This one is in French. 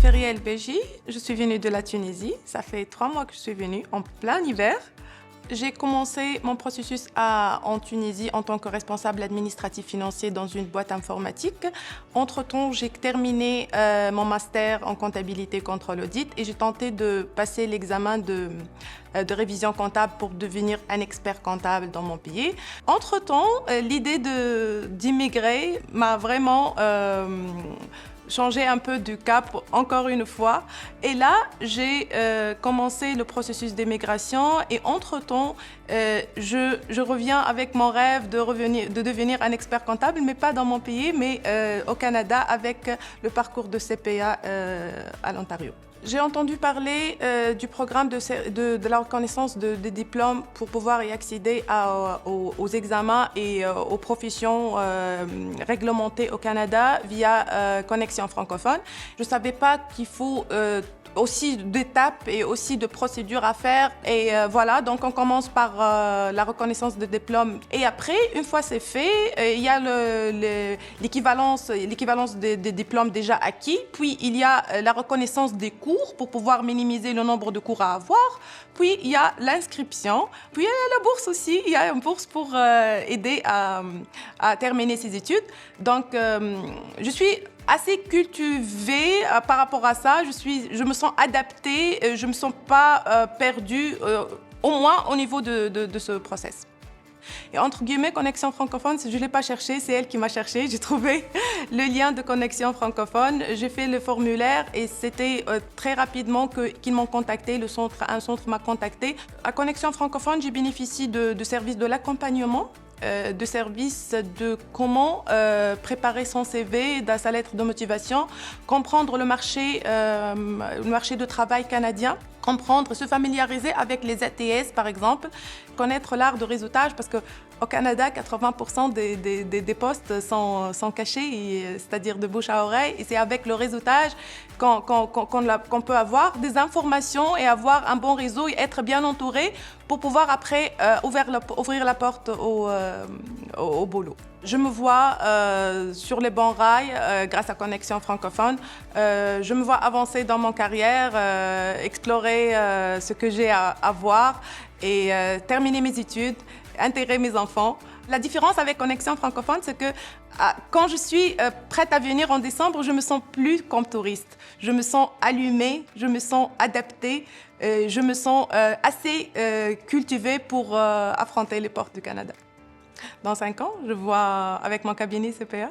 Feria El Beji. Je suis venue de la Tunisie. Ça fait 3 mois que je suis venue, en plein hiver. J'ai commencé mon processus en Tunisie en tant que responsable administratif financier dans une boîte informatique. Entre-temps, j'ai terminé mon master en comptabilité contrôle audit et j'ai tenté de passer l'examen de révision comptable pour devenir un expert comptable dans mon pays. Entre-temps, l'idée d'immigrer m'a vraiment changer un peu du cap encore une fois. Et là, j'ai commencé le processus d'émigration et entre-temps, je reviens avec mon rêve de devenir un expert comptable, mais pas dans mon pays, mais au Canada avec le parcours de CPA à l'Ontario. J'ai entendu parler du programme de la reconnaissance des diplômes pour pouvoir y accéder aux examens et aux professions réglementées au Canada via Connexion francophone. Je ne savais pas qu'il faut aussi d'étapes et aussi de procédures à faire. Et voilà, donc on commence par la reconnaissance de diplôme. Et après, une fois c'est fait, il y a l'équivalence des diplômes déjà acquis. Puis il y a la reconnaissance des cours pour pouvoir minimiser le nombre de cours à avoir. Puis il y a l'inscription. Puis il y a la bourse aussi. Il y a une bourse pour aider à terminer ses études. Donc je suis assez cultivée par rapport à ça. Je me sens adaptée, je ne me sens pas perdue, au moins au niveau de ce process. Et entre guillemets, Connexion francophone, je ne l'ai pas cherché, c'est elle qui m'a cherché. J'ai trouvé le lien de Connexion francophone, j'ai fait le formulaire et c'était très rapidement qu'ils m'ont contacté, un centre m'a contacté. À Connexion francophone, j'ai bénéficié de services de l'accompagnement, de services de comment préparer son CV, sa lettre de motivation, comprendre le marché de travail canadien, se familiariser avec les ATS par exemple, connaître l'art de réseautage parce qu'au Canada, 80% des postes sont cachés, c'est-à-dire de bouche à oreille, et c'est avec le réseautage qu'on peut avoir des informations et avoir un bon réseau et être bien entouré pour pouvoir après ouvrir la porte au boulot. Je me vois sur les bons rails grâce à Connexion francophone. Je me vois avancer dans mon carrière, explorer ce que j'ai à voir et terminer mes études, intégrer mes enfants. La différence avec Connexion francophone, c'est que quand je suis prête à venir en décembre, je me sens plus comme touriste. Je me sens allumée, je me sens adaptée, je me sens assez cultivée pour affronter les portes du Canada. Dans 5 ans, je vois avec mon cabinet CPA.